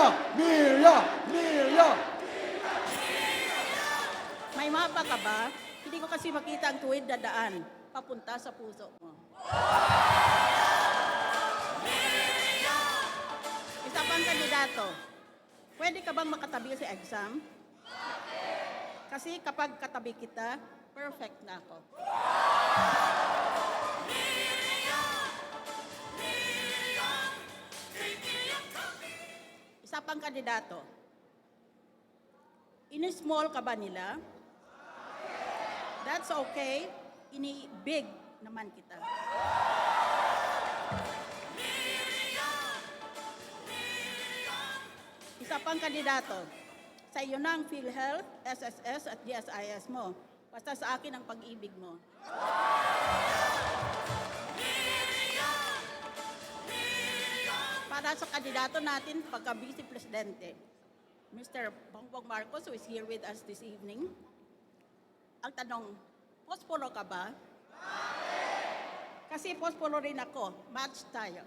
Mirya! Mirya! Mirya! May mapa ka ba? Hindi ko kasi makita ang tuwid na daan papunta sa puso mo. Isa pang kandidato. Pwede ka bang makatabi sa exam? Kasi kapag katabi kita, perfect na ako. Isa pang kandidato. Ini-small ka ba nila? That's okay. Ini-big naman kita. Isa pang kandidato. Sa iyo na ang PhilHealth, SSS at GSIS mo. Basta sa akin ang pag-ibig mo. Para sa kandidato natin pagka-vice presidente, Mr. Bongbong Marcos, who is here with us this evening. Ang tanong, posporo ka ba? Kasi posporo rin ako. Match tayo.